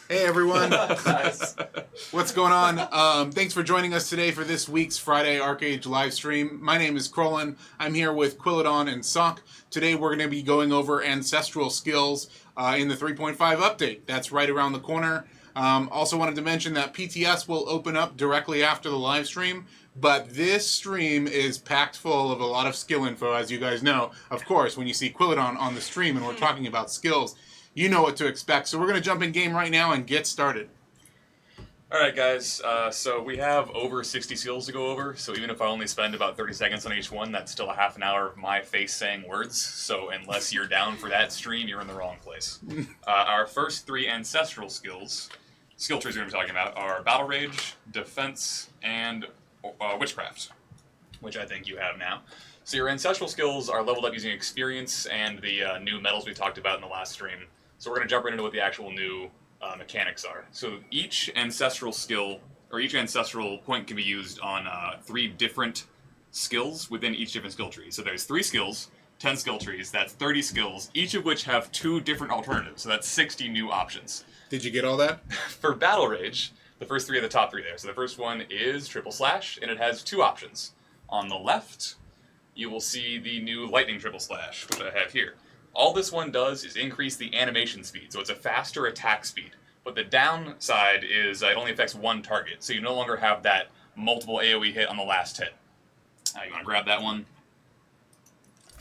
Hey everyone, Nice. what's going on? Thanks for joining us today for this week's Friday ArcheAge live stream. My name is Krolin. I'm here with Quilladon and Sock. Today we're going to be going over ancestral skills in the 3.5 update. That's right around the corner. Also wanted to mention that PTS will open up directly after the live stream, but this stream is packed full of a lot of skill info, as you guys know. Of course, when you see Quilladon on the stream and we're talking about skills, you know what to expect. So we're going to jump in game right now and get started. Alright guys, so we have over 60 skills to go over, so even if I only spend about 30 seconds on each one, that's still a half an hour of my face saying words, so unless you're down for that stream, you're in the wrong place. Our first three ancestral skills, skill trees we're going to be talking about, are Battle Rage, Defense, and Witchcraft, which I think you have now. So your ancestral skills are leveled up using experience and the new medals we talked about in the last stream. So we're going to jump right into what the actual new mechanics are. So each ancestral skill, or each ancestral point can be used on 3 different skills within each different skill tree. So there's 3 skills, 10 skill trees, that's 30 skills, each of which have 2 different alternatives. So that's 60 new options. Did you get all that? For Battle Rage, the first 3 are the top 3 there. So the first one is Triple Slash, and it has 2 options. On the left, you will see the new Lightning Triple Slash, which I have here. All this one does is increase the animation speed, so it's a faster attack speed. But the downside is it only affects one target, so you no longer have that multiple AoE hit on the last hit. You want to grab that one.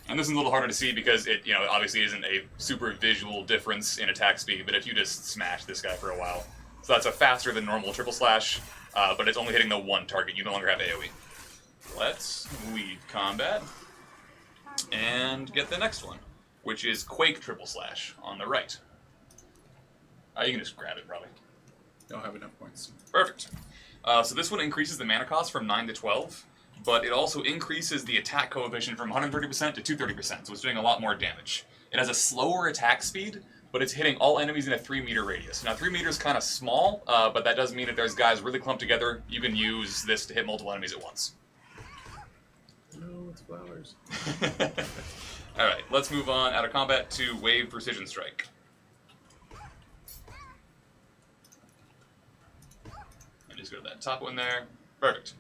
And this is a little harder to see because it, obviously isn't a super visual difference in attack speed, but if you just smash this guy for a while. So that's a faster than normal Triple Slash, but it's only hitting the one target. You no longer have AoE. Let's leave combat and get the next one, which is Quake Triple Slash on the right. You can just grab it, probably. Don't have enough points. Perfect. So this one increases the mana cost from 9 to 12, but it also increases the attack coefficient from 130% to 230%, so it's doing a lot more damage. It has a slower attack speed, but it's hitting all enemies in a 3-meter radius. Now, 3 meters is kind of small, but that does mean if there's guys really clumped together, you can use this to hit multiple enemies at once. No, it's flowers. Alright, let's move on out of combat to Wave Precision Strike. And just go to that top one there. Perfect.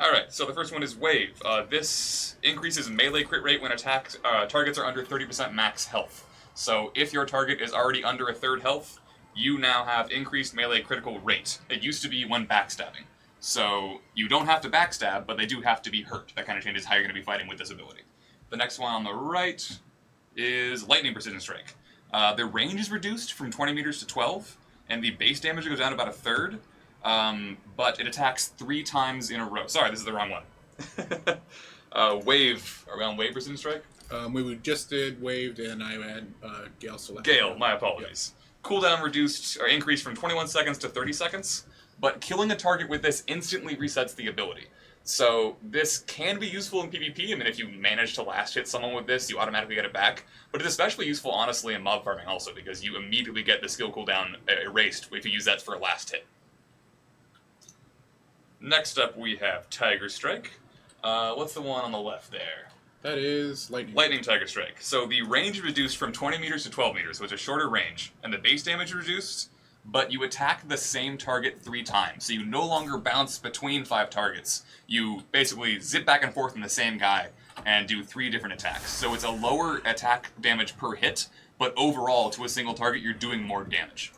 Alright, so the first one is Wave. This increases melee crit rate when targets are under 30% max health. So if your target is already under a third health, you now have increased melee critical rate. It used to be when backstabbing. So you don't have to backstab, but they do have to be hurt. That kind of changes how you're going to be fighting with this ability. The next one on the right is Lightning Precision Strike. The range is reduced from 20 meters to 12, and the base damage goes down about a third, but it attacks 3 times in a row. Sorry, this is the wrong one. Wave. Are we on Wave Precision Strike? We just did Waved, and I had Gale select. Gale, my apologies. Yep. Cooldown reduced or increased from 21 seconds to 30 seconds, but killing a target with this instantly resets the ability. So this can be useful in PvP. I mean, if you manage to last hit someone with this, you automatically get it back. But it's especially useful, honestly, in mob farming also, because you immediately get the skill cooldown erased if you use that for a last hit. Next up, we have Tiger Strike. What's the one on the left there? That is Lightning. Lightning Tiger Strike. So the range is reduced from 20 meters to 12 meters, so it's a shorter range. And the base damage is reduced, but you attack the same target 3 times. So you no longer bounce between 5 targets. You basically zip back and forth on the same guy and do 3 different attacks. So it's a lower attack damage per hit, but overall, to a single target, you're doing more damage.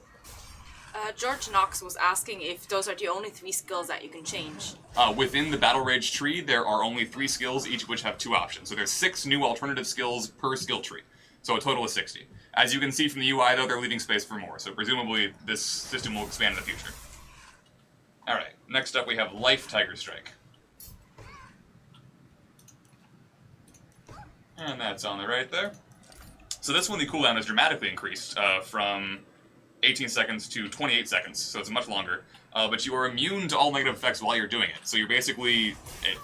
George Knox was asking if those are the only 3 skills that you can change. Within the Battle Rage tree, there are only 3 skills, each of which have 2 options. So there's 6 new alternative skills per skill tree. So a total of 60. As you can see from the UI, though, they're leaving space for more, so presumably this system will expand in the future. Alright, next up we have Life Tiger Strike. And that's on the right there. So this one, the cooldown is dramatically increased from 18 seconds to 28 seconds, so it's much longer. But you are immune to all negative effects while you're doing it. So you're basically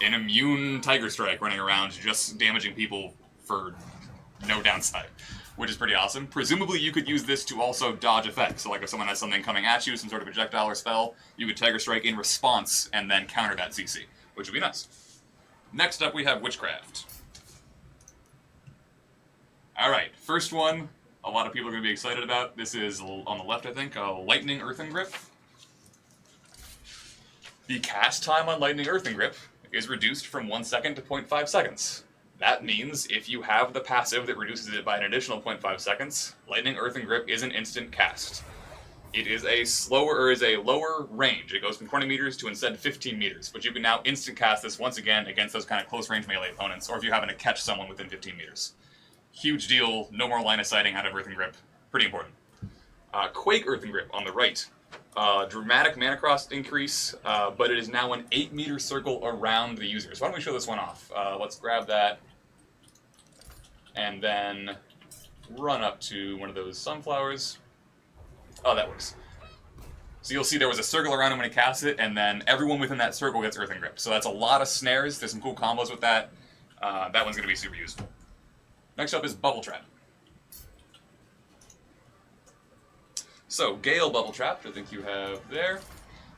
an immune Tiger Strike running around just damaging people for no downside, which is pretty awesome. Presumably you could use this to also dodge effects. So like if someone has something coming at you, some sort of projectile or spell, you could Tiger Strike in response and then counter that CC, which would be nice. Next up we have Witchcraft. Alright, first one, a lot of people are going to be excited about. This is on the left, I think, Lightning Earthen Grip. The cast time on Lightning Earthen Grip is reduced from 1 second to 0.5 seconds. That means if you have the passive that reduces it by an additional 0.5 seconds, Lightning Earthen Grip is an instant cast. It is a lower range. It goes from 20 meters to instead 15 meters, but you can now instant cast this once again against those kind of close range melee opponents, or if you're having to catch someone within 15 meters. Huge deal, no more line of sighting out of Earthen Grip. Pretty important. Quake Earthen Grip on the right. Dramatic mana cost increase, but it is now an 8-meter circle around the user. So why don't we show this one off? Let's grab that, and then run up to one of those sunflowers. Oh, that works. So you'll see there was a circle around him when he cast it, and then everyone within that circle gets Earthen Grip. So that's a lot of snares. There's some cool combos with that. That one's going to be super useful. Next up is Bubble Trap. So, Gale Bubble Trap, which I think you have there.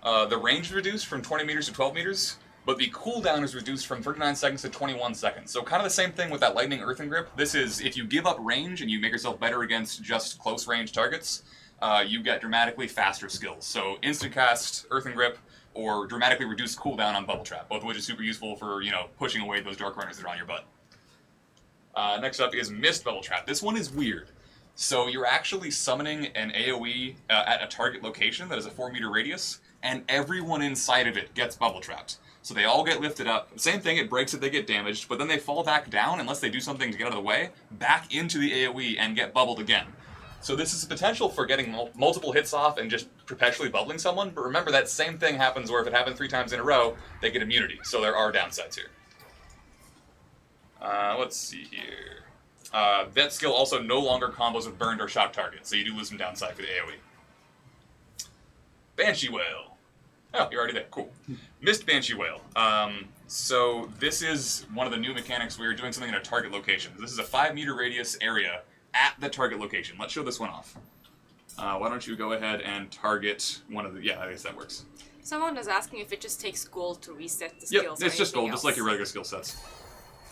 The range is reduced from 20 meters to 12 meters, but the cooldown is reduced from 39 seconds to 21 seconds. So kind of the same thing with that Lightning Earthen Grip. This is, if you give up range and you make yourself better against just close range targets, you get dramatically faster skills. So instant cast Earthen Grip, or dramatically reduced cooldown on Bubble Trap, both of which is super useful for, pushing away those dark runners that are on your butt. Next up is Mist Bubble Trap. This one is weird. So you're actually summoning an AoE at a target location that is a 4-meter radius, and everyone inside of it gets bubble trapped. So they all get lifted up. Same thing, it breaks if they get damaged, but then they fall back down, unless they do something to get out of the way, back into the AoE and get bubbled again. So this is a potential for getting multiple hits off and just perpetually bubbling someone, but remember that same thing happens where if it happens 3 times in a row, they get immunity. So there are downsides here. Let's see here. That skill also no longer combos with burned or shocked targets, so you do lose some downside for the AoE. Banshee Whale. Oh, you're already there. Cool. Mist Banshee Whale. So this is one of the new mechanics where you're doing something in a target location. This is a 5-meter radius area at the target location. Let's show this one off. Why don't you go ahead and target one of the... Yeah, I guess that works. Someone is asking if it just takes gold to reset the Yep, skills. it's just gold, else. just like your regular skill sets.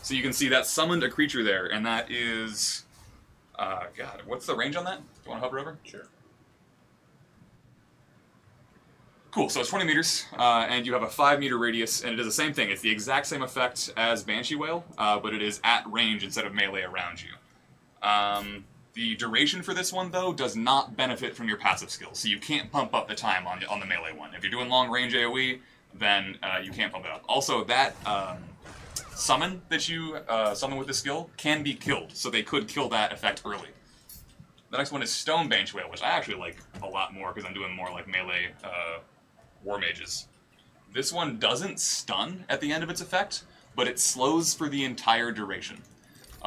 So you can see that summoned a creature there, and that is... God, what's the range on that? Do you want to hover over? Sure. Cool, so it's 20 meters, and you have a 5-meter radius, and it does the same thing. It's the exact same effect as Banshee Whale, but it is at range instead of melee around you. The duration for this one, though, does not benefit from your passive skills, so you can't pump up the time on the melee one. If you're doing long-range AoE, then you can't pump it up. Also, that summon that you summon with this skill can be killed, so they could kill that effect early. The next one is Stone Banshee Whale, which I actually like a lot more because I'm doing more like melee war mages. This one doesn't stun at the end of its effect, but it slows for the entire duration.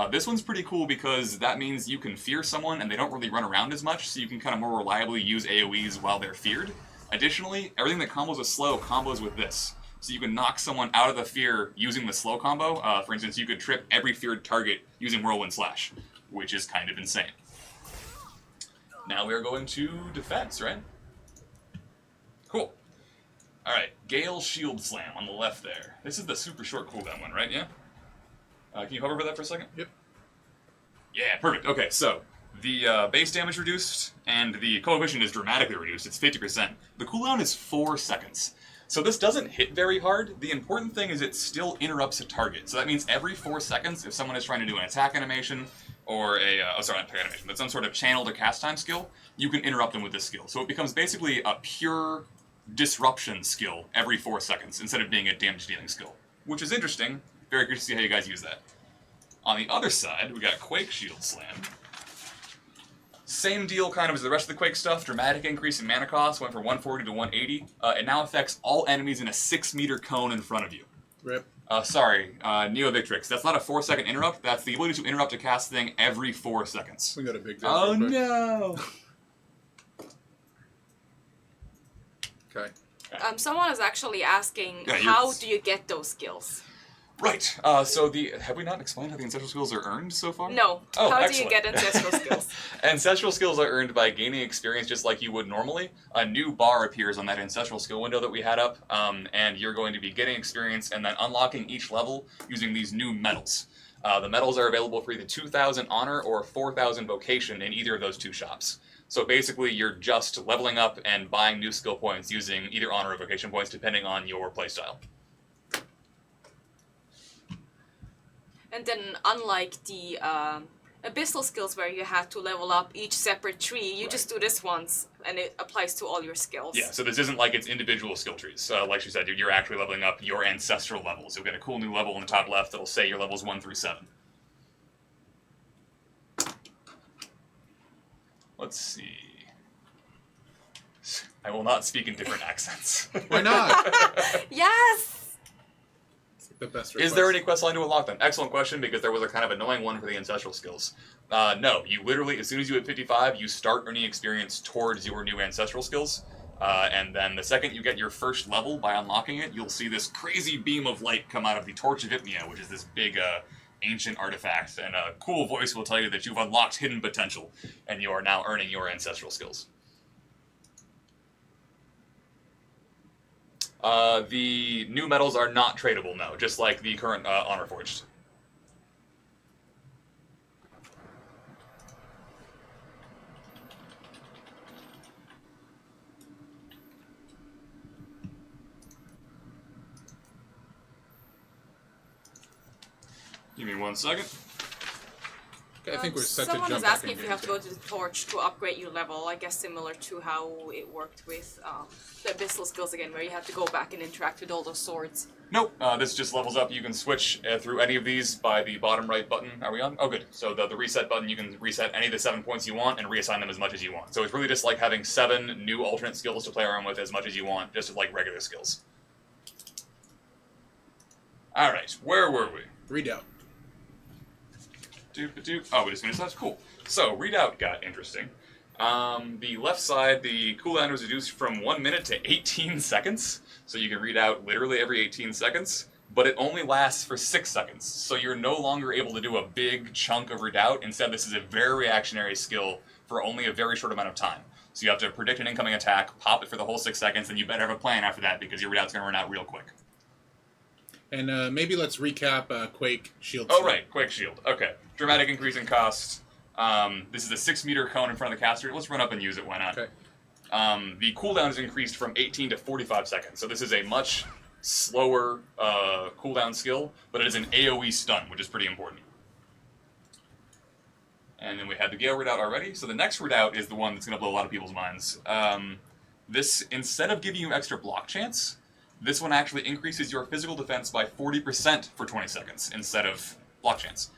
This one's pretty cool because that means you can fear someone and they don't really run around as much, so you can kind of more reliably use AoEs while they're feared. Additionally, everything that combos with slow combos with this. So you can knock someone out of the fear using the slow combo. For instance, you could trip every feared target using Whirlwind Slash, which is kind of insane. Now we are going to defense, right? Cool. Alright, Gale Shield Slam on the left there. This is the super short cooldown one, right? Yeah? Can you hover over that for a second? Yep. Yeah, perfect. Okay, so the base damage reduced, and the coefficient is dramatically reduced. It's 50%. The cooldown is 4 seconds. So this doesn't hit very hard. The important thing is it still interrupts a target. So that means every 4 seconds, if someone is trying to do an attack animation, or not attack animation, but some sort of channeled or cast time skill, you can interrupt them with this skill. So it becomes basically a pure disruption skill every 4 seconds, instead of being a damage dealing skill. Which is interesting. Very curious to see how you guys use that. On the other side, we got Quake Shield Slam. Same deal kind of as the rest of the Quake stuff. Dramatic increase in mana cost, went from 140 to 180. It now affects all enemies in a 6-meter cone in front of you. Rip. Sorry, Neo Victrix. That's not a 4-second interrupt. That's the ability to interrupt a cast thing every 4 seconds. We got a big deal. Oh no! Okay. Someone is actually asking, Yeah, how do you get those skills? Right. So have we not explained how the ancestral skills are earned so far? No. Oh, how excellent. do you get ancestral skills? Ancestral skills are earned by gaining experience just like you would normally. A new bar appears on that ancestral skill window that we had up, and you're going to be getting experience and then unlocking each level using these new medals. The medals are available for either 2,000 honor or 4,000 vocation in either of those two shops. So basically, you're just leveling up and buying new skill points using either honor or vocation points, depending on your playstyle. And then, unlike the abyssal skills where you have to level up each separate tree, you just do this once, and it applies to all your skills. Yeah, so this isn't like it's individual skill trees. Like she said, you're actually leveling up your ancestral levels. You'll get a cool new level in the top left that'll say your levels 1 through 7. Let's see. I will not speak in different accents. Why not? Yes! The best Is there any quest line to unlock them? Excellent question, because there was a kind of annoying one for the ancestral skills. No, you literally, as soon as you hit 55, you start earning experience towards your new ancestral skills. And then the second you get your first level by unlocking it, you'll see this crazy beam of light come out of the Torch of Hypnia, which is this big ancient artifact. And a cool voice will tell you that you've unlocked hidden potential, and you are now earning your ancestral skills. The new medals are not tradable, no, just like the current Honor Forged. Give me 1 second. Okay, I think we're set to jump Someone was back asking in if you here, have to go to the torch to upgrade your level, I guess similar to how it worked with the abyssal skills again, where you have to go back and interact with all those swords. Nope, this just levels up. You can switch through any of these by the bottom right button. Are we on? Oh, good. So the reset button, you can reset any of the 7 points you want and reassign them as much as you want. So it's really just like having 7 new alternate skills to play around with as much as you want, just like regular skills. Alright, where were we? Redoubt. Oh, we just finished that? Cool. So, Redoubt got interesting. The left side, the cooldown was reduced from 1 minute to 18 seconds. So you can read out literally every 18 seconds, but it only lasts for 6 seconds. So you're no longer able to do a big chunk of Redoubt. Instead, this is a very reactionary skill for only a very short amount of time. So you have to predict an incoming attack, pop it for the whole 6 seconds, and you better have a plan after that because your Redoubt's going to run out real quick. And maybe let's recap Quake Shield. Oh, right. Quake Shield. Okay. Dramatic increase in cost. This is a 6-meter cone in front of the caster. Let's run up and use it. Why not? Okay. The cooldown is increased from 18 to 45 seconds. So this is a much slower cooldown skill, but it is an AoE stun, which is pretty important. And then we had the Gale Redoubt already. So the next Redoubt is the one that's going to blow a lot of people's minds. This, instead of giving you extra block chance, this one actually increases your physical defense by 40% for 20 seconds instead of block chance.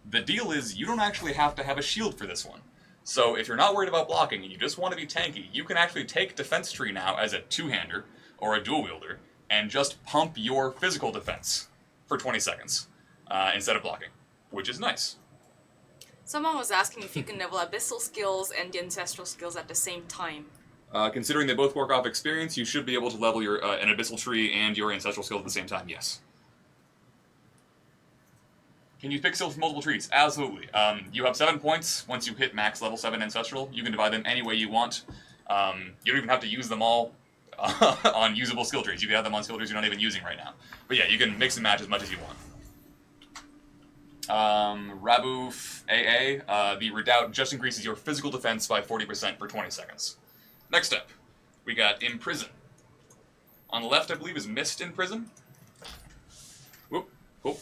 The deal is you don't actually have to have a shield for this one. So if you're not worried about blocking and you just want to be tanky, you can actually take Defense Tree now as a two-hander or a dual wielder and just pump your physical defense for 20 seconds instead of blocking, which is nice. Someone was asking if you can level abyssal skills and the ancestral skills at the same time. Considering they both work off experience, you should be able to level your an Abyssal Tree and your Ancestral Skill at the same time, yes. Can you pick skills from multiple trees? Absolutely. You have 7 points once you hit max level 7 Ancestral. You can divide them any way you want. You don't even have to use them all on usable skill trees. You can have them on skill trees you're not even using right now. But yeah, you can mix and match as much as you want. Raboof AA, the Redoubt just increases your physical defense by 40% for 20 seconds. Next up, we got Imprison. On the left, I believe, is Mist Imprison. Whoop, whoop.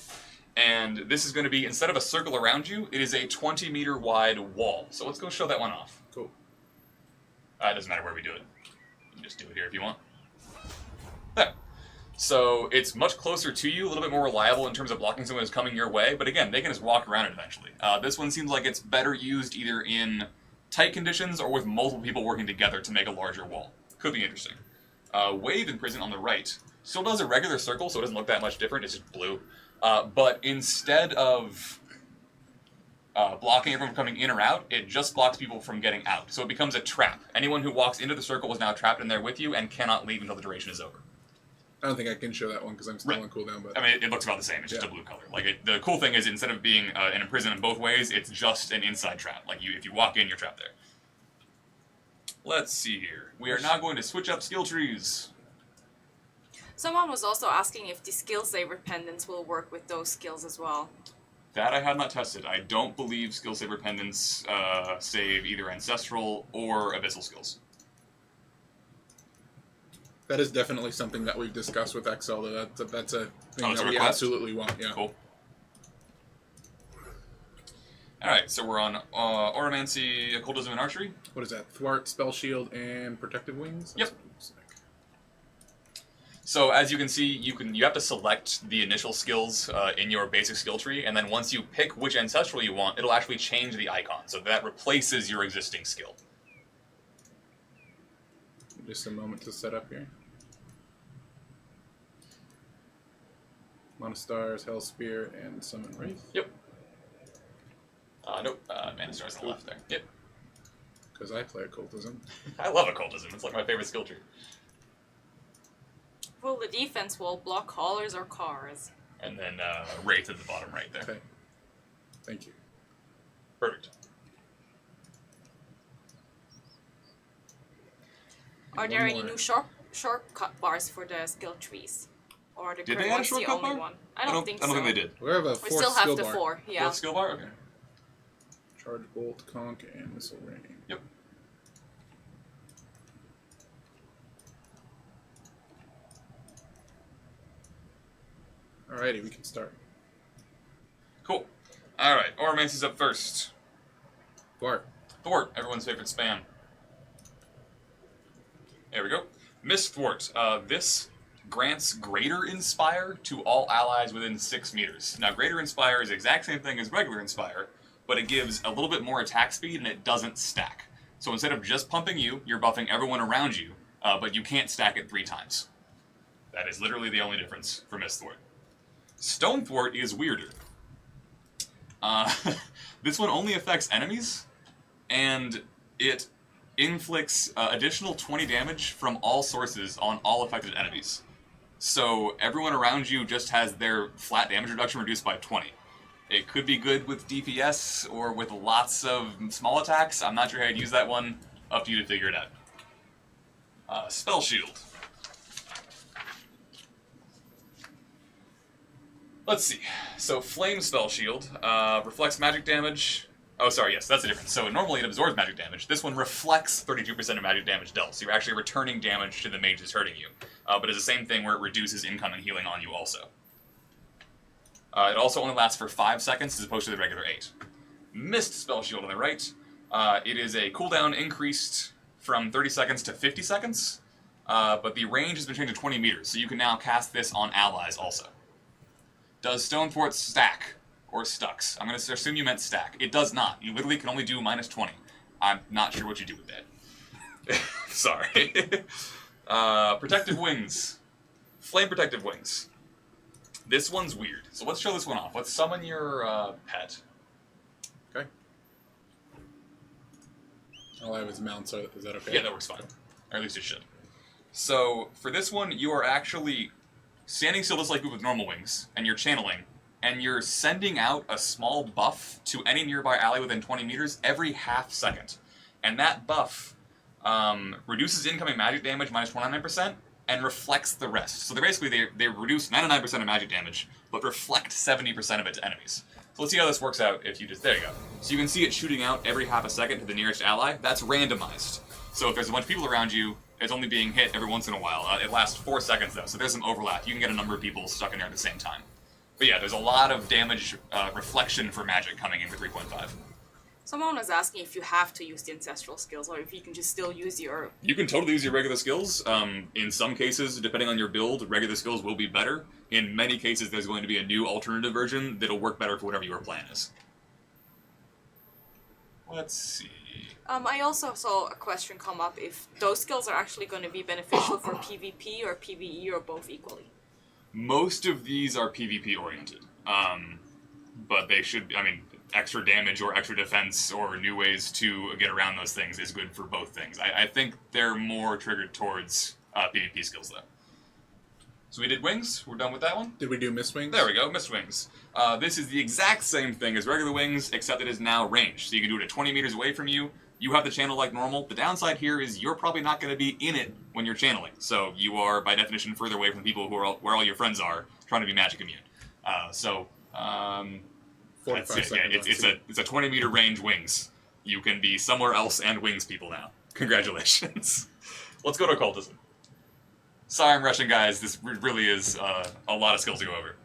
And this is going to be, instead of a circle around you, it is a 20-meter wide wall. So let's go show that one off. Cool. It doesn't matter where we do it. You can just do it here if you want. There. So it's much closer to you, a little bit more reliable in terms of blocking someone who's coming your way. But again, they can just walk around it eventually. This one seems like it's better used either in tight conditions or with multiple people working together to make a larger wall. Could be interesting. Wave Imprison on the right still does a regular circle, so it doesn't look that much different. It's just blue. But instead of blocking everyone from coming in or out, it just blocks people from getting out. So it becomes a trap. Anyone who walks into the circle is now trapped in there with you and cannot leave until the duration is over. I don't think I can show that one because I'm still on cooldown. But I mean, it looks about the same. It's just a blue color. Like the cool thing is, instead of being an imprison in both ways, it's just an inside trap. Like if you walk in, you're trapped there. Let's see here. We are now going to switch up skill trees. Someone was also asking if the skill saver pendants will work with those skills as well. That I had not tested. I don't believe skill saver pendants save either ancestral or abyssal skills. That is definitely something that we've discussed with Excel. That's a thing it's that a we request? absolutely want. Yeah. Cool. Alright, so we're on Oromancy, Occultism, and Archery. What is that? Thwart, Spell Shield, and Protective Wings? Yep. So as you can see, you have to select the initial skills in your basic skill tree, and then once you pick which ancestral you want, it'll actually change the icon, so that replaces your existing skill. Just a moment to set up here. Mana Stars, Hell Spear, and Summon Wraith. Yep. Nope. Mana Stars on the left there. Yep. Because I play Occultism. I love Occultism. It's like my favorite skill tree. Well, the defense will block haulers or cars. And then Wraith at the bottom right there. Okay. Thank you. Perfect. Are there any new shortcut bars for the skill trees? Or the Did current they add a one's the shortcut only bar? one? I don't think I don't so. think they did. We have a We fourth still skill have the bar. 4, yeah. Fourth skill bar? Okay. Charge Bolt, Conk, and Missile Rain. Yep. Alrighty, we can start. Cool. Alright, Oromancy's up first. Thwart. Thwart, everyone's favorite spam. There we go. Miss Thwart. This grants Greater Inspire to all allies within 6 meters. Now, Greater Inspire is the exact same thing as regular Inspire, but it gives a little bit more attack speed and it doesn't stack. So instead of just pumping you, you're buffing everyone around you, but you can't stack it 3 times. That is literally the only difference for Miss Thwart. Stone Thwart is weirder. This one only affects enemies, and it inflicts additional 20 damage from all sources on all affected enemies. So everyone around you just has their flat damage reduction reduced by 20. It could be good with DPS or with lots of small attacks. I'm not sure how I'd use that one. Up to you to figure it out. Spell Shield. Let's see. So Flame Spell Shield reflects magic damage. Oh, sorry, yes, that's the difference. So normally it absorbs magic damage. This one reflects 32% of magic damage dealt. So you're actually returning damage to the mage that's hurting you. But it's the same thing where it reduces incoming healing on you also. It also only lasts for 5 seconds as opposed to the regular 8. Mist Spell Shield on the right. It is a cooldown increased from 30 seconds to 50 seconds. But the range has been changed to 20 meters. So you can now cast this on allies also. Does Stone Thwart stack? Or stucks? I'm going to assume you meant stack. It does not. You literally can only do minus 20. I'm not sure what you do with that. Sorry. Protective Wings. Flame Protective Wings. This one's weird. So let's show this one off. Let's summon your pet. Okay. All I have is mount, so is that okay? Yeah, that works fine. Or at least it should. So for this one, you are actually standing still just like with normal wings, and you're channeling. And you're sending out a small buff to any nearby ally within 20 meters every half second. And that buff reduces incoming magic damage minus 29% and reflects the rest. So they reduce 99% of magic damage, but reflect 70% of it to enemies. So let's see how this works out if you just... There you go. So you can see it shooting out every half a second to the nearest ally. That's randomized. So if there's a bunch of people around you, it's only being hit every once in a while. It lasts 4 seconds though, so there's some overlap. You can get a number of people stuck in there at the same time. But yeah, there's a lot of damage reflection for magic coming in for 3.5. Someone was asking if you have to use the ancestral skills or if you can just still use your... You can totally use your regular skills. In some cases, depending on your build, regular skills will be better. In many cases, there's going to be a new alternative version that'll work better for whatever your plan is. Let's see. I also saw a question come up if those skills are actually going to be beneficial for PvP or PvE or both equally. Most of these are PvP oriented, but they should, extra damage or extra defense or new ways to get around those things is good for both things. I think they're more triggered towards PvP skills though. So we did wings, we're done with that one. Did we do Mist Wings? There we go, Mist Wings. This is the exact same thing as regular wings, except it is now ranged. So you can do it at 20 meters away from you. You have the channel like normal. The downside here is you're probably not going to be in it when you're channeling. So you are, by definition, further away from people who are where all your friends are, trying to be magic immune. 45 That's it. seconds. Yeah, it's a 20-meter range wings. You can be somewhere else and wings people now. Congratulations. Let's go to occultism. Sorry I'm rushing, guys. This really is a lot of skills to go over.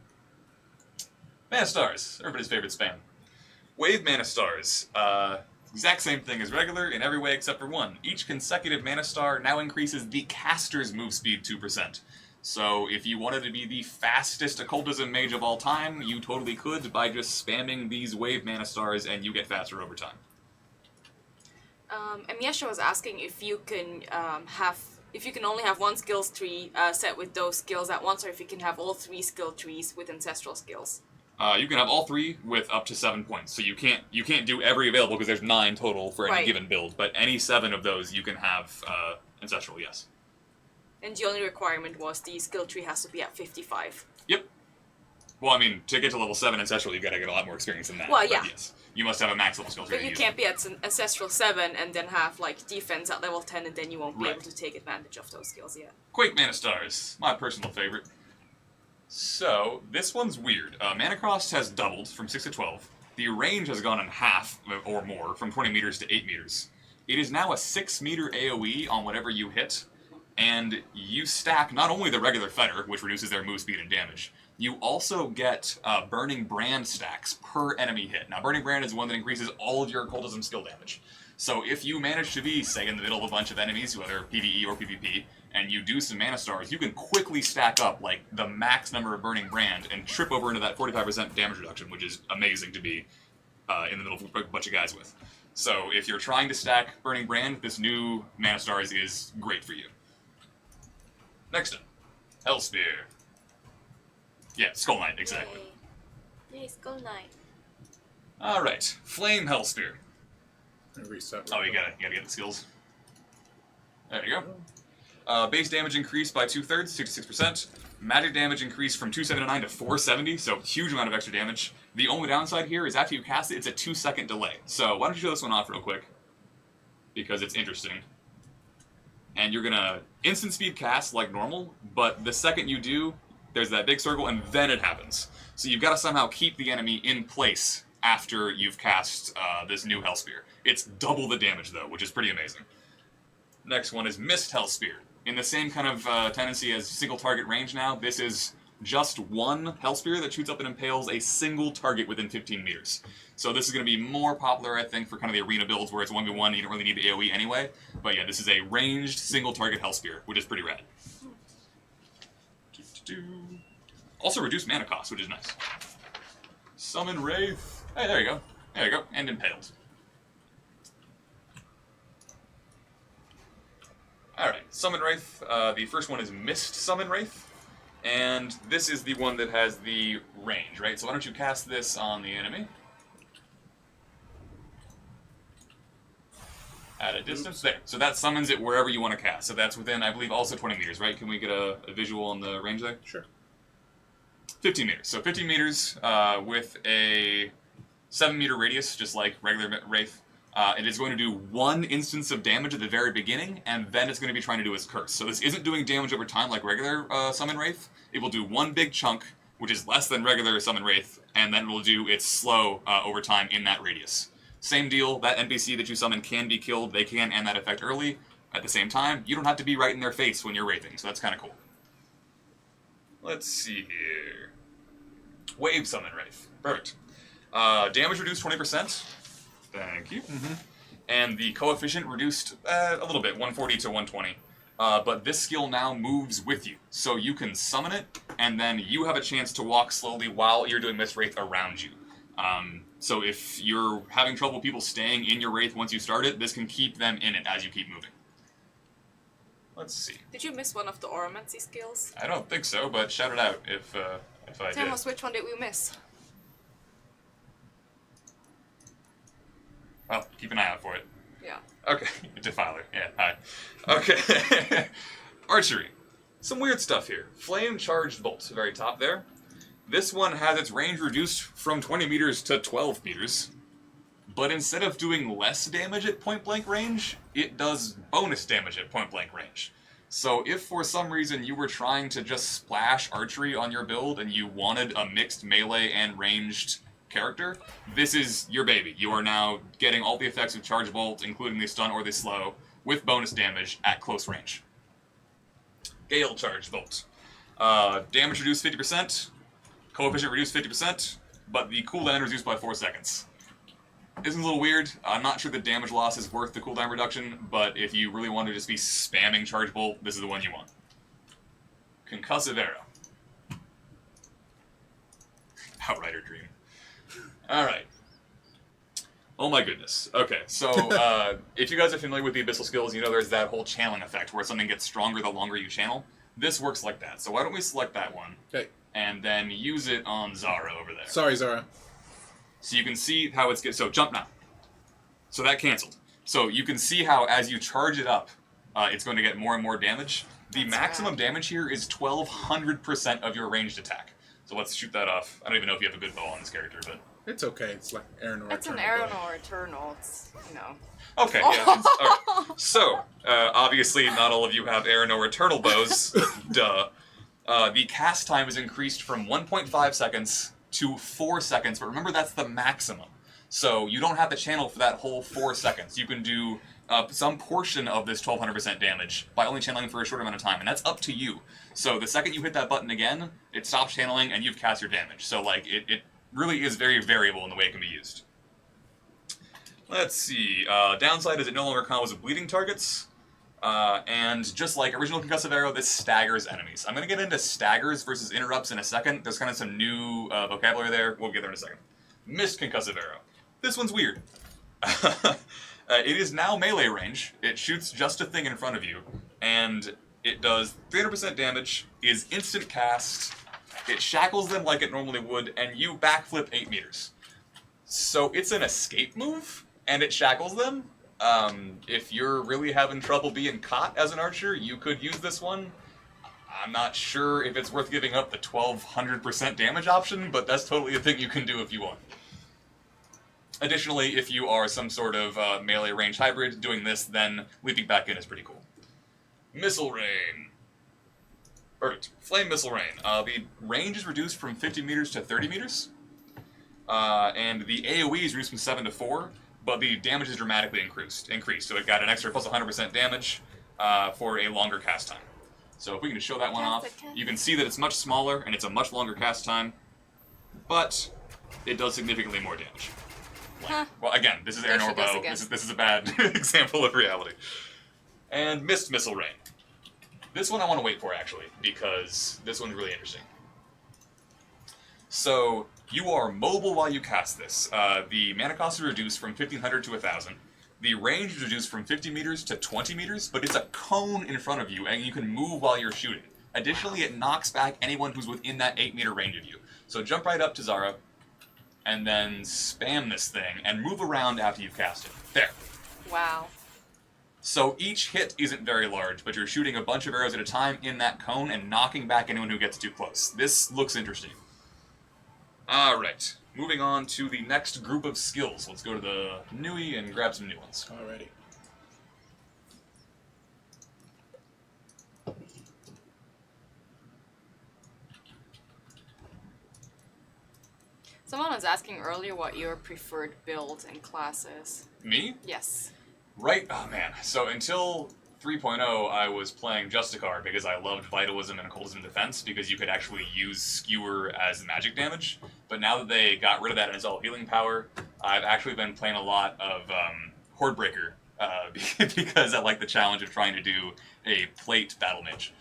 Mana Stars, everybody's favorite spam. Wave Mana Stars. Exact same thing as regular in every way except for one. Each consecutive Mana Star now increases the caster's move speed 2%. So if you wanted to be the fastest occultism mage of all time, you totally could by just spamming these Wave Mana Stars and you get faster over time. And Yesha was asking if you can only have one skills tree set with those skills at once, or if you can have all 3 skill trees with ancestral skills. You can have all 3 with up to 7 points. So you can't do every available because there's 9 total for any given build. But any 7 of those you can have ancestral, yes. And the only requirement was the skill tree has to be at 55. Yep. Well, I mean, to get to level 7 ancestral, you've got to get a lot more experience than that. Well, yeah. But yes, you must have a max level skill tree. But you can't be at ancestral 7 and then have like defense at level 10, and then you won't be able to take advantage of those skills yet. Quake Mana Stars, my personal favorite. So, this one's weird. Mana cost has doubled from 6 to 12. The range has gone in half or more, from 20 meters to 8 meters. It is now a 6-meter AoE on whatever you hit, and you stack not only the regular Fetter, which reduces their move speed and damage, you also get Burning Brand stacks per enemy hit. Now, Burning Brand is one that increases all of your occultism skill damage. So if you manage to be, say, in the middle of a bunch of enemies, whether PvE or PvP, and you do some Mana Stars, you can quickly stack up like the max number of Burning Brand and trip over into that 45% damage reduction, which is amazing to be in the middle of a bunch of guys with. So if you're trying to stack Burning Brand, this new Mana Stars is great for you. Next up, Hellspear. Yeah, Skull Knight, exactly. Yay, Skull Knight. Alright, Flame Hellspear. Reset. Oh, you gotta get the skills. There you go. Base damage increased by 2/3, 66%. Magic damage increased from 279 to 470, so huge amount of extra damage. The only downside here is after you cast it, it's a 2-second delay. So why don't you show this one off real quick? Because it's interesting. And you're gonna instant speed cast like normal, but the second you do, there's that big circle, and then it happens. So you've got to somehow keep the enemy in place after you've cast this new Hellspear. It's double the damage, though, which is pretty amazing. Next one is Mist Hellspear. In the same kind of tendency as single target range now, this is just one Hellspear that shoots up and impales a single target within 15 meters. So this is going to be more popular, I think, for kind of the arena builds where it's 1v1, you don't really need the AoE anyway. But yeah, this is a ranged single target Hellspear, which is pretty rad. Also reduced mana cost, which is nice. Summon Wraith. Hey, there you go. There you go. And Impaled. Alright, Summon Wraith. The first one is Mist Summon Wraith. And this is the one that has the range, right? So why don't you cast this on the enemy? At a distance. There. So that summons it wherever you want to cast. So that's within, I believe, also 20 meters, right? Can we get a visual on the range there? Sure. 15 meters. So 15 meters with a 7-meter radius, just like regular Wraith. It is going to do 1 instance of damage at the very beginning, and then it's going to be trying to do its curse. So this isn't doing damage over time like regular Summon Wraith. It will do 1 big chunk, which is less than regular Summon Wraith, and then it will do its slow over time in that radius. Same deal, that NPC that you summon can be killed, they can end that effect early. At the same time, you don't have to be right in their face when you're wraithing, so that's kind of cool. Let's see here. Wave Summon Wraith. Perfect. Damage reduced 20%. Thank you. And the coefficient reduced a little bit, 140 to 120. But this skill now moves with you. So you can summon it, and then you have a chance to walk slowly while you're doing Mist Wraith around you. So if you're having trouble people staying in your Wraith once you start it, this can keep them in it as you keep moving. Let's see. Did you miss one of the Oromancy skills? I don't think so, but shout it out if I did. Tell us which one did we miss? Well, keep an eye out for it. Yeah. Okay. Defiler. Yeah, hi. Okay. Archery. Some weird stuff here. Flame Charged Bolt, very top there. This one has its range reduced from 20 meters to 12 meters. But instead of doing less damage at point-blank range, it does bonus damage at point-blank range. So if for some reason you were trying to just splash archery on your build and you wanted a mixed melee and ranged character, this is your baby. You are now getting all the effects of Charge Bolt, including the stun or the slow, with bonus damage at close range. Gale Charge Bolt. Damage reduced 50%, coefficient reduced 50%, but the cooldown reduced by 4 seconds. This is a little weird. I'm not sure the damage loss is worth the cooldown reduction, but if you really want to just be spamming Charge Bolt, this is the one you want. Concussive Arrow. Outrider Dream. Alright. Oh my goodness. Okay, so if you guys are familiar with the Abyssal skills, you know there's that whole channeling effect where something gets stronger the longer you channel. This works like that. So why don't we select that one, and then use it on Zara over there. Sorry, Zara. So you can see how it's so jump now. So that canceled. So you can see how as you charge it up, it's going to get more and more damage. The maximum damage here is 1200% of your ranged attack. So let's shoot that off. I don't even know if you have a good bow on this character, but it's okay. It's like Aeronor. It's an Aeronor Eternal. It's, you know. Okay, yeah. All right. So obviously, not all of you have Aeronor Eternal bows. Duh. The cast time is increased from 1.5 seconds to 4 seconds, but remember that's the maximum. So you don't have to channel for that whole 4 seconds. You can do some portion of this 1200% damage by only channeling for a short amount of time, and that's up to you. So the second you hit that button again, it stops channeling and you've cast your damage. So like it really is very variable in the way it can be used. Let's see. Downside is it no longer combos with bleeding targets. And just like original Concussive Arrow, this staggers enemies. I'm going to get into staggers versus interrupts in a second. There's kind of some new vocabulary there. We'll get there in a second. Missed Concussive Arrow. This one's weird. It is now melee range. It shoots just a thing in front of you, and it does 300% damage, is instant cast, it shackles them like it normally would, and you backflip 8 meters. So it's an escape move, and it shackles them. If you're really having trouble being caught as an archer, you could use this one. I'm not sure if it's worth giving up the 1200% damage option, but that's totally a thing you can do if you want. Additionally, if you are some sort of melee range hybrid doing this, then leaping back in is pretty cool. Missile Rain. Perfect. Flame Missile Rain. The range is reduced from 50 meters to 30 meters. And the AoE is reduced from 7 to 4, but the damage is dramatically increased. So it got an extra plus 100% damage for a longer cast time. So if we can just show that one off, you can see that it's much smaller and it's a much longer cast time, but it does significantly more damage. Huh. Well, again, this is Aeronor Bow. This is a bad example of reality. And Missed Missile Rain. This one I want to wait for, actually, because this one's really interesting. So, you are mobile while you cast this. The mana cost is reduced from 1500 to 1000. The range is reduced from 50 meters to 20 meters, but it's a cone in front of you, and you can move while you're shooting. Additionally, it knocks back anyone who's within that 8-meter range of you. So jump right up to Zara, and then spam this thing, and move around after you've cast it. There. Wow. So each hit isn't very large, but you're shooting a bunch of arrows at a time in that cone and knocking back anyone who gets too close. This looks interesting. Alright, moving on to the next group of skills. Let's go to the newie and grab some new ones. Alrighty. Someone was asking earlier what your preferred build and class is. Me? Yes. Right, oh man. So until 3.0, I was playing Justicar because I loved Vitalism and Occultism Defense because you could actually use Skewer as magic damage. But now that they got rid of that and it's all healing power, I've actually been playing a lot of Hordebreaker because I like the challenge of trying to do a plate battle mage.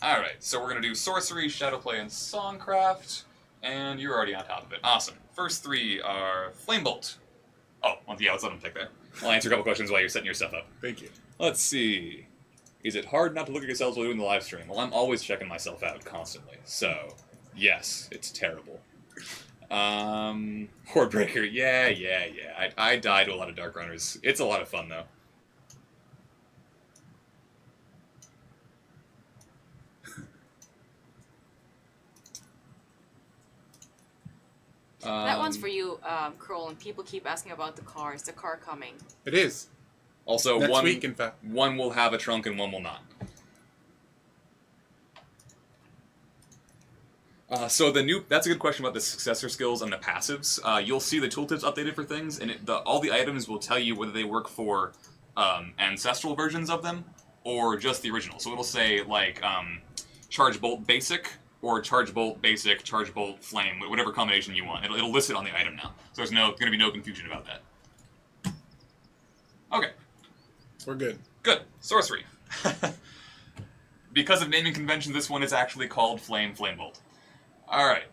Alright, so we're going to do Sorcery, Shadowplay, and Songcraft, and you're already on top of it. Awesome. First three are Flame Bolt. Oh, well, yeah, let's let them pick there. I'll answer a couple questions while you're setting your stuff up. Thank you. Let's see. Is it hard not to look at yourselves while doing the live stream? Well, I'm always checking myself out constantly, so yes, it's terrible. Hordebreaker, yeah. I die to a lot of Dark Runners. It's a lot of fun, though. That one's for you, Kroll, and people keep asking about the car. Is the car coming? It is. Also, Next week, in fact. One will have a trunk and one will not. So that's a good question about the successor skills and the passives. You'll see the tooltips updated for things, and all the items will tell you whether they work for ancestral versions of them or just the original. So it'll say like charge bolt basic or charge bolt basic, charge bolt flame, whatever combination you want. It'll list it on the item now. So there's going to be no confusion about that. Okay. We're good. Good. Sorcery. Because of naming convention, this one is actually called Flame Bolt. Alright,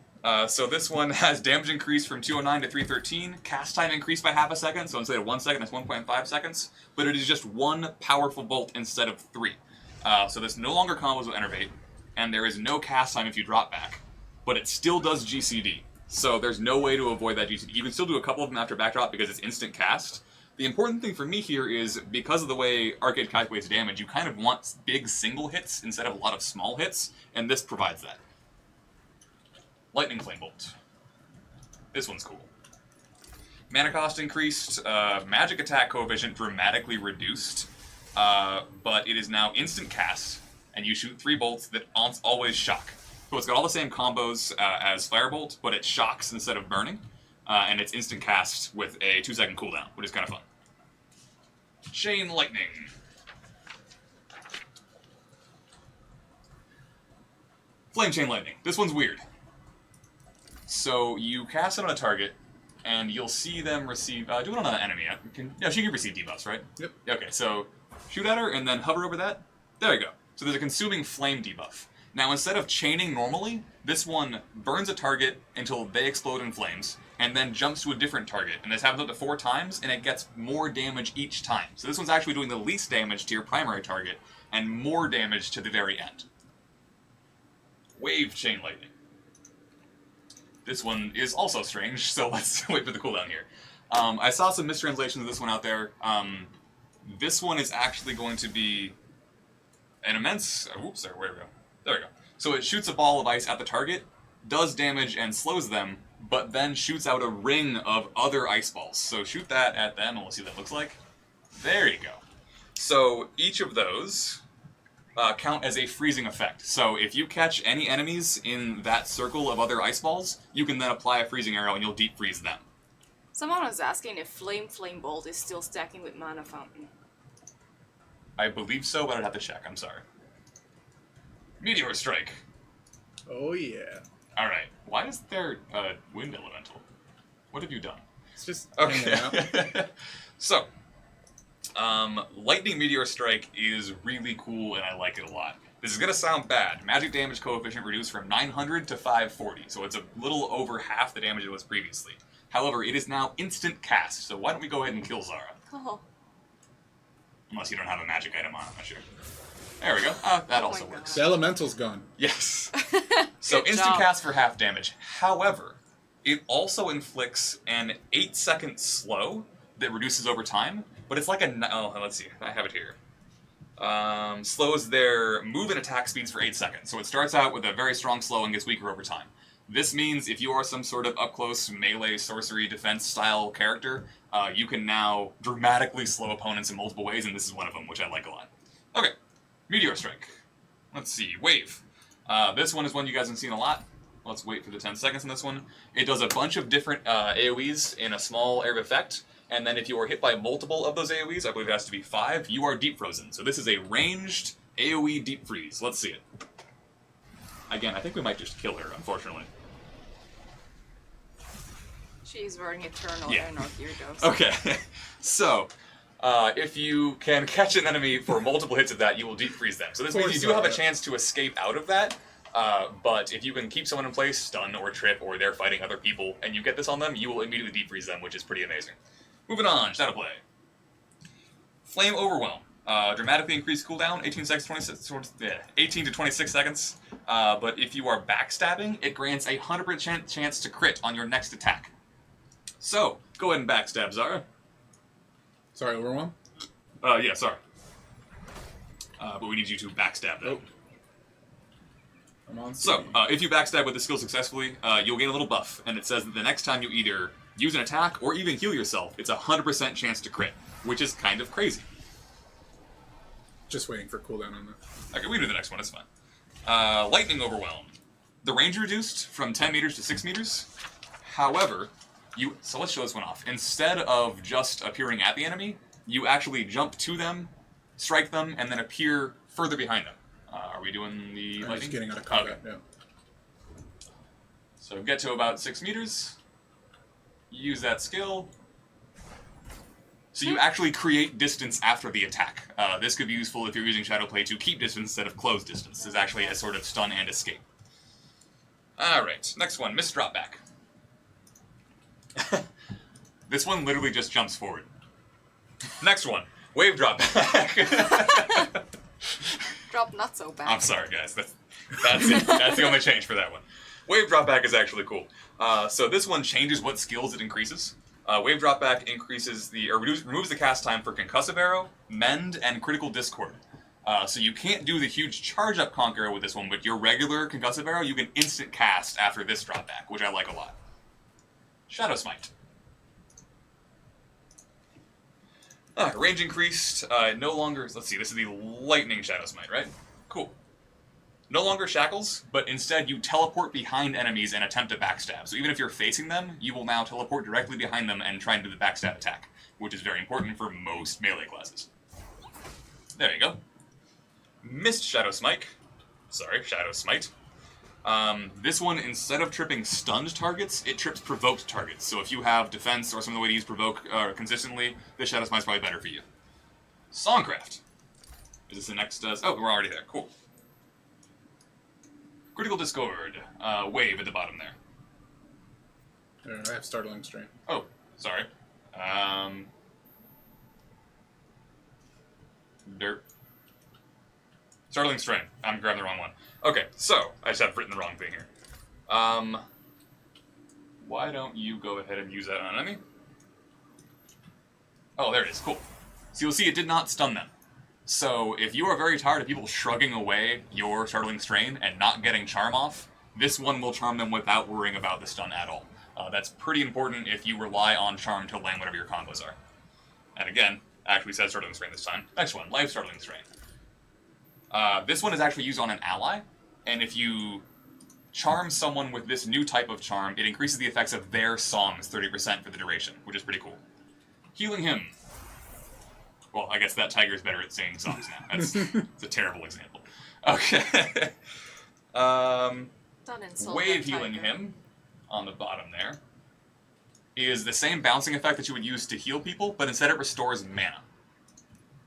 so this one has damage increased from 209 to 313, cast time increased by half a second, so instead of 1 second, it's 1.5 seconds, but it is just one powerful bolt instead of 3. So this no longer combos with Enervate, and there is no cast time if you drop back, but it still does GCD, so there's no way to avoid that GCD. You can still do a couple of them after backdrop because it's instant cast. The important thing for me here is, because of the way ArcheAge calculates damage, you kind of want big single hits instead of a lot of small hits, and this provides that. Lightning Flame Bolt. This one's cool. Mana cost increased, magic attack coefficient dramatically reduced, but it is now instant cast, and you shoot 3 bolts that always shock. So it's got all the same combos as Firebolt, but it shocks instead of burning, and it's instant cast with a 2-second cooldown, which is kind of fun. Chain Lightning. Flame Chain Lightning. This one's weird. So you cast it on a target, and you'll see them receive... do it on an enemy. She can receive debuffs, right? Yep. Okay, so shoot at her, and then hover over that. There you go. So there's a consuming flame debuff. Now, instead of chaining normally, this one burns a target until they explode in flames, and then jumps to a different target. And this happens up to 4 times, and it gets more damage each time. So this one's actually doing the least damage to your primary target, and more damage to the very end. Wave Chain Lightning. This one is also strange, so let's wait for the cooldown here. I saw some mistranslations of this one out there. This one is actually going to be an immense... Oops, there we go. There we go. So it shoots a ball of ice at the target, does damage and slows them, but then shoots out a ring of other ice balls. So shoot that at them, and we'll see what that looks like. There you go. So each of those count as a freezing effect. So if you catch any enemies in that circle of other ice balls, you can then apply a freezing arrow and you'll deep freeze them. Someone was asking if Flame Bolt is still stacking with Mana Fountain. I believe so, but I'd have to check. I'm sorry. Meteor Strike. Oh, yeah. Alright. Why is there a wind elemental? What have you done? It's just Okay. hanging out. So, Lightning Meteor Strike is really cool, and I like it a lot. This is going to sound bad. Magic damage coefficient reduced from 900 to 540, so it's a little over half the damage it was previously. However, it is now instant cast, so why don't we go ahead and kill Zara? Oh. Unless you don't have a magic item on, I'm not sure. There we go. That also my works. The elemental's gone. Yes. So Good instant job. cast for half damage. However, it also inflicts an 8-second slow that reduces over time, but it's like a... Oh, let's see. I have it here. Slows their move and attack speeds for 8 seconds. So it starts out with a very strong slow and gets weaker over time. This means if you are some sort of up-close melee sorcery defense style character, you can now dramatically slow opponents in multiple ways, and this is one of them, which I like a lot. Okay, Meteor Strike. Let's see, Wave. This one is one you guys have seen a lot. Let's wait for the 10 seconds on this one. It does a bunch of different AoEs in a small area of effect, and then if you are hit by multiple of those AoEs, I believe it has to be 5, you are deep frozen. So this is a ranged AoE deep freeze. Let's see it. Again, I think we might just kill her, unfortunately. She's wearing Eternal Yeah. and here goes. Okay, so if you can catch an enemy for multiple hits of that, you will deep freeze them. So this means you do have a chance to escape out of that, but if you can keep someone in place, stun or trip, or they're fighting other people, and you get this on them, you will immediately deep freeze them, which is pretty amazing. Moving on, Shadow Play. Flame Overwhelm. Dramatically increased cooldown, 18 to 26 seconds. But if you are backstabbing, it grants a 100% chance to crit on your next attack. So, go ahead and backstab, Zara. Sorry, Overwhelm? Yeah, sorry. But we need you to backstab them. Oh. I'm on So, screen. if you backstab with the skill successfully, you'll gain a little buff, and it says that the next time you either use an attack or even heal yourself, it's a 100% chance to crit, which is kind of crazy. Just waiting for cooldown on that. Okay, we can do the next one, it's fine. Lightning Overwhelm. The range reduced from 10 meters to 6 meters. However, so let's show this one off. Instead of just appearing at the enemy, you actually jump to them, strike them, and then appear further behind them. Are we doing the lightning? Just getting out of combat, yeah. So get to about 6 meters, use that skill. So you actually create distance after the attack. This could be useful if you're using Shadowplay to keep distance instead of close distance. It's actually a sort of stun and escape. Alright, next one, Mist Drop Back. This one literally just jumps forward. Next one, Wave Drop Back. Drop not so bad. I'm sorry, guys. That's it. That's the only change for that one. Wave Drop Back is actually cool. So this one changes what skills it increases. Wave Drop Back increases removes the cast time for Concussive Arrow, Mend, and Critical Discord. So you can't do the huge charge up Conk Arrow with this one, but your regular Concussive Arrow you can instant cast after this drop back, which I like a lot. Shadow Smite. Range increased. No longer. Let's see. This is the Lightning Shadow Smite, right? Cool. No longer shackles, but instead you teleport behind enemies and attempt a backstab. So even if you're facing them, you will now teleport directly behind them and try and do the backstab attack, which is very important for most melee classes. There you go. Missed Shadow Smite. Sorry, Shadow Smite. This one, instead of tripping stunned targets, it trips provoked targets. So if you have defense or some other way to use provoke consistently, this Shadow Smite's probably better for you. Songcraft. Is this the next? Oh, we're already there. Cool. Critical Discord. Wave at the bottom there. I have Startling Strain. Oh, sorry. Dirt. Startling Strain. I'm grabbing the wrong one. Okay, so I just have written the wrong thing here. Why don't you go ahead and use that on an enemy? Oh, there it is. Cool. So you'll see it did not stun them. So if you are very tired of people shrugging away your Startling Strain and not getting charm off, this one will charm them without worrying about the stun at all. That's pretty important if you rely on charm to land whatever your combos are. And again, actually says Startling Strain this time. Next one, Life Startling Strain. This one is actually used on an ally, and if you charm someone with this new type of charm, it increases the effects of their songs 30% for the duration, which is pretty cool. Healing Hymn. Well, I guess that tiger is better at singing songs now. That's a terrible example. Okay. Wave Healing Hymn, on the bottom there, is the same bouncing effect that you would use to heal people, but instead it restores mana.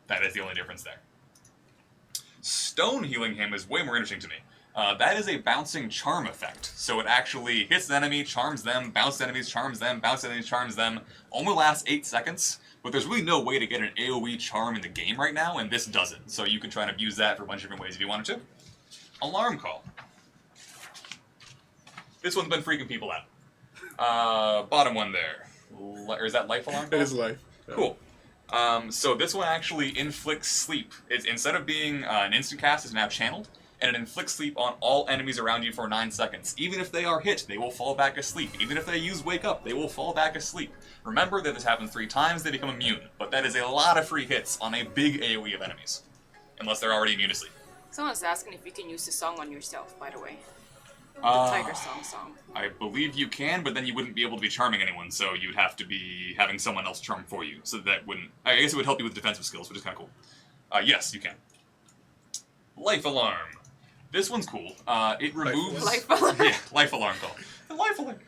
That is the only difference there. Stone Healing Hymn is way more interesting to me. That is a bouncing charm effect. So it actually hits the enemy, charms them, bounces enemies, charms them, bounces enemies, charms them. Only lasts 8 seconds, but there's really no way to get an AoE charm in the game right now, and this does it. So you can try and abuse that for a bunch of different ways if you wanted to. Alarm Call. This one's been freaking people out. Bottom one there. Or is that Life Alarm Call? It is Life. Yeah. Cool. So this one actually inflicts sleep. Instead of being an instant cast, it's now channeled, and it inflicts sleep on all enemies around you for 9 seconds. Even if they are hit, they will fall back asleep. Even if they use Wake Up, they will fall back asleep. Remember that this happens 3 times, they become immune, but that is a lot of free hits on a big AoE of enemies. Unless they're already immune to sleep. Someone's asking if you can use the song on yourself, by the way. The Tiger song. I believe you can, but then you wouldn't be able to be charming anyone, so you'd have to be having someone else charm for you. So that wouldn't... I guess it would help you with defensive skills, which is kind of cool. Yes, you can. Life Alarm. This one's cool. It removes... Life Alarm. Yeah, Life Alarm Call. Life Alarm.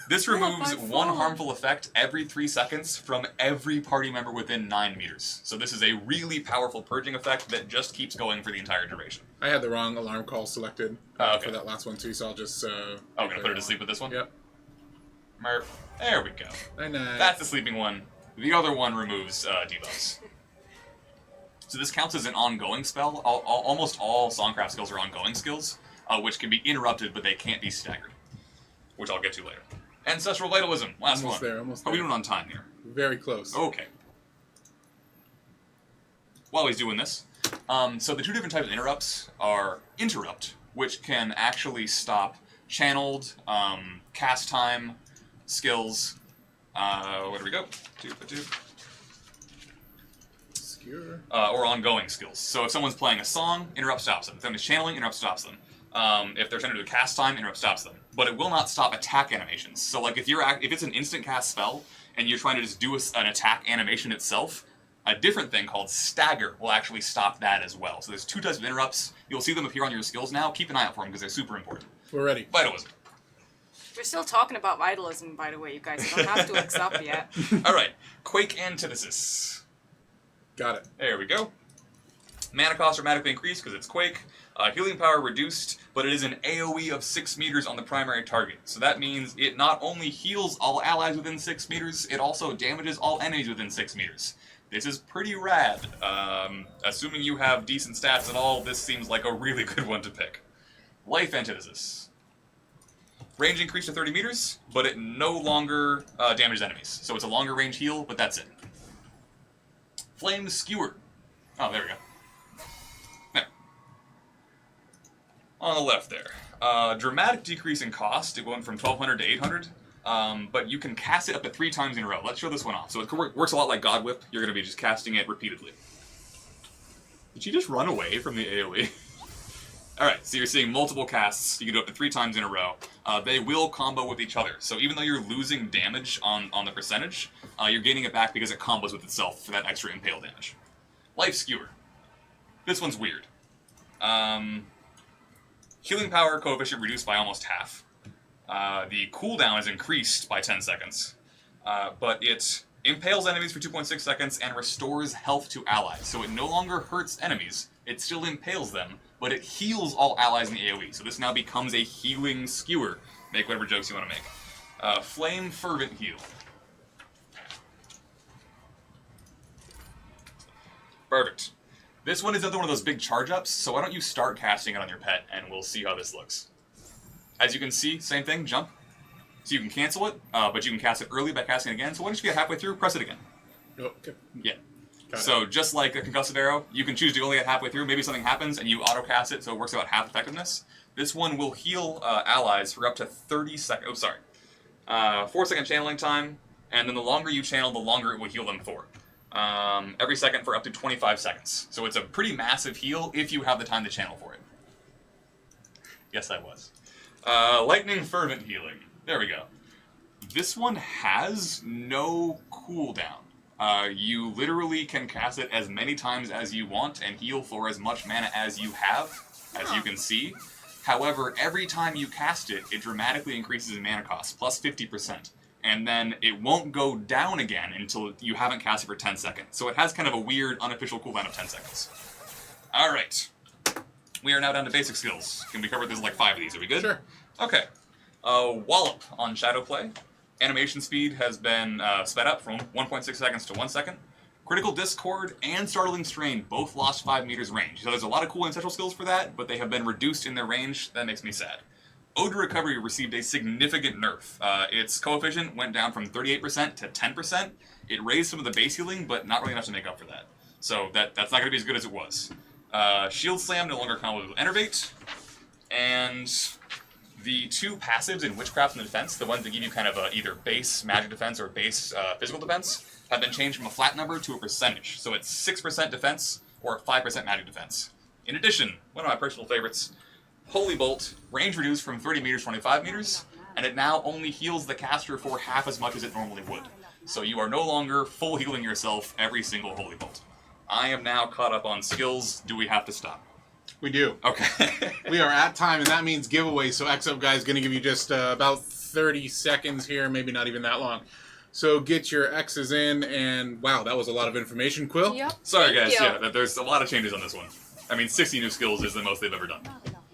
This removes one harmful effect every 3 seconds from every party member within 9 meters. So this is a really powerful purging effect that just keeps going for the entire duration. I had the wrong alarm call selected Okay. for that last one too, so I'll just... gonna put her to sleep with this one? Yep. Murph. There we go. Night-night. That's the sleeping one. The other one removes debuffs. So this counts as an ongoing spell. Almost all Songcraft skills are ongoing skills, which can be interrupted, but they can't be staggered, which I'll get to later. Ancestral Vitalism, last Almost one. there, almost Are we there. doing on time here? Very close. Okay. While he's doing this, so the 2 different types of interrupts are Interrupt, which can actually stop channeled, cast time, skills, where do we go? Obscure. Or ongoing skills. So if someone's playing a song, interrupt stops them. If someone's channeling, interrupt stops them. If they're trying to do a cast time, interrupt stops them. But it will not stop attack animations. So like if it's an instant cast spell and you're trying to just do an attack animation itself, a different thing called stagger will actually stop that as well. So there's 2 types of interrupts. You'll see them appear on your skills now. Keep an eye out for them because they're super important. We're ready. Vitalism. We're still talking about vitalism, by the way, you guys. You don't have to look this up yet. All right. Quake Antithesis. Got it. There we go. Mana cost dramatically increased because it's Quake. Healing power reduced, but it is an AoE of 6 meters on the primary target. So that means it not only heals all allies within 6 meters, it also damages all enemies within 6 meters. This is pretty rad. Assuming you have decent stats at all, this seems like a really good one to pick. Life Antithesis. Range increased to 30 meters, but it no longer damages enemies. So it's a longer range heal, but that's it. Flame Skewer. Oh, there we go. There. On the left there. Dramatic decrease in cost. It went from 1,200 to 800. But you can cast it up to 3 times in a row. Let's show this one off. So it works a lot like God Whip. You're going to be just casting it repeatedly. Did she just run away from the AoE? Alright, so you're seeing multiple casts. You can do up to 3 times in a row. They will combo with each other. So even though you're losing damage on the percentage, you're gaining it back because it combos with itself for that extra impale damage. Life Skewer. This one's weird. Healing power coefficient reduced by almost half. The cooldown is increased by 10 seconds, but it impales enemies for 2.6 seconds and restores health to allies. So it no longer hurts enemies, it still impales them, but it heals all allies in the AoE. So this now becomes a healing skewer. Make whatever jokes you want to make. Flame Fervent Heal. Perfect. This one is another one of those big charge-ups, so why don't you start casting it on your pet, and we'll see how this looks. As you can see, same thing, jump. So you can cancel it, but you can cast it early by casting it again. So once you get halfway through, press it again. Oh, okay. Yeah. Got So it. just like a concussive arrow, you can choose to only get halfway through. Maybe something happens and you auto-cast it, so it works about half effectiveness. This one will heal allies for up to 30 seconds. Oh, sorry. 4-second channeling time, and then the longer you channel, the longer it will heal them for. Every second for up to 25 seconds. So it's a pretty massive heal if you have the time to channel for it. Yes, I was. Lightning Fervent Healing. There we go. This one has no cooldown. You literally can cast it as many times as you want and heal for as much mana as you have, as you can see. However, every time you cast it, it dramatically increases in mana cost, plus 50%. And then it won't go down again until you haven't cast it for 10 seconds. So it has kind of a weird, unofficial cooldown of 10 seconds. Alright. We are now down to basic skills. Can we cover this like 5 of these? Are we good? Sure. Okay. Wallop on Shadowplay. Animation speed has been sped up from 1.6 seconds to 1 second. Critical Discord and Startling Strain both lost 5 meters range. So there's a lot of cool ancestral skills for that, but they have been reduced in their range. That makes me sad. Ode to Recovery received a significant nerf. Its coefficient went down from 38% to 10%. It raised some of the base healing, but not really enough to make up for that. So that's not going to be as good as it was. Shield Slam no longer combos with Enervate. And the 2 passives in Witchcraft and Defense, the ones that give you kind of either base magic defense or base physical defense, have been changed from a flat number to a percentage. So it's 6% defense or 5% magic defense. In addition, one of my personal favorites, Holy Bolt, range reduced from 30 meters to 25 meters, and it now only heals the caster for half as much as it normally would. So you are no longer full healing yourself every single Holy Bolt. I am now caught up on skills. Do we have to stop? We do. Okay. We are at time, and that means giveaway. So XUp Guy's going to give you just about 30 seconds here, maybe not even that long. So get your X's in, and wow, that was a lot of information. Quill? Yep. Sorry, Thank guys. you. Yeah, there's a lot of changes on this one. I mean, 60 new skills is the most they've ever done.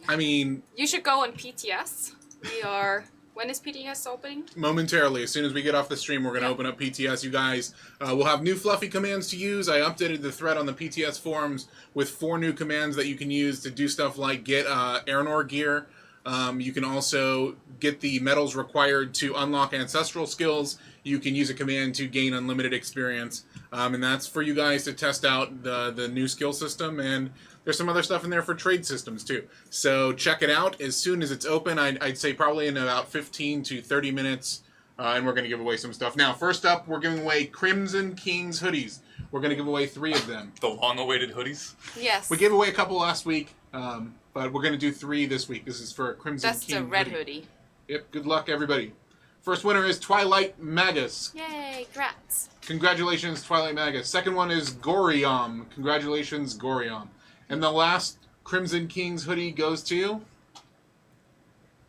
I mean, You should go on PTS. We are... When is PTS opening? momentarily, as soon as we get off the stream, we're going to open up PTS, you guys. We'll have new fluffy commands to use. I updated the thread on the PTS forums with 4 new commands that you can use to do stuff like get Aranor gear. You can also get the medals required to unlock ancestral skills. You can use a command to gain unlimited experience. And that's for you guys to test out the new skill system. And there's some other stuff in there for trade systems, too. So check it out as soon as it's open. I'd say probably in about 15 to 30 minutes. And we're going to give away some stuff. Now, first up, we're giving away Crimson Kings hoodies. We're going to give away 3 of them. The long-awaited hoodies. Yes. We gave away a couple last week. But we're going to do 3 this week. This is for a Crimson That's King the red hoodie. Yep, good luck, everybody. First winner is Twilight Magus. Yay, grats. Congratulations, Twilight Magus. Second one is Goriam. Congratulations, Goriam. And the last Crimson King's hoodie goes to...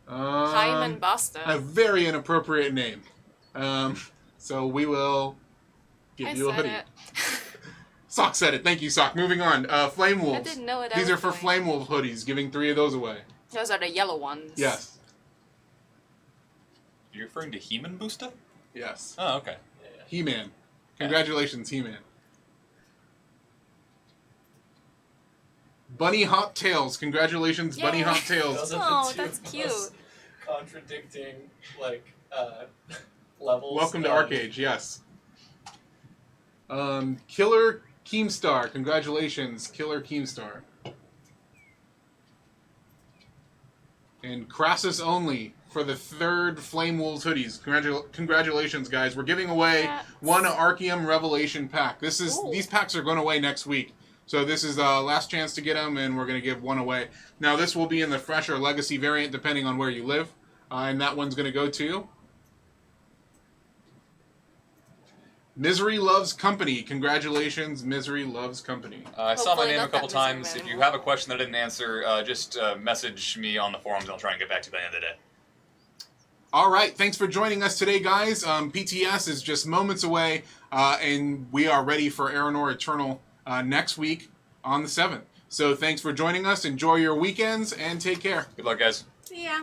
Hyman Buster. A very inappropriate name. So we will give you a hoodie. It. Sock said it. Thank you, Sock. Moving on. Flame Wolves. I didn't know it. These are for Flame Wolf hoodies. Giving 3 of those away. Those are the yellow ones. Yes. You're referring to He-Man Booster? Yes. Oh, okay. He-Man. Congratulations, He-Man. Bunny Hot Tails. Congratulations, Bunny Hot Tails. Those are the Oh, two that's cute. most contradicting, levels. Welcome to ArcheAge, yes. Killer Keemstar. Congratulations, Killer Keemstar. And Crassus Only for the 3rd Flame Wolves hoodies. Congratulations, guys. We're giving away one Archeum Revelation pack. These packs are going away next week. So this is last chance to get them, and we're going to give one away. Now, this will be in the Fresh or Legacy variant, depending on where you live. And that one's going to go to... Misery Loves Company. Congratulations, Misery Loves Company. I saw my Hopefully name a not couple that times. miserable. If you have a question that I didn't answer, just message me on the forums. I'll try and get back to you by the end of the day. All right, thanks for joining us today, guys. PTS is just moments away, and we are ready for Aeronor Eternal next week on the 7th. So thanks for joining us. Enjoy your weekends, and take care. Good luck, guys. See ya.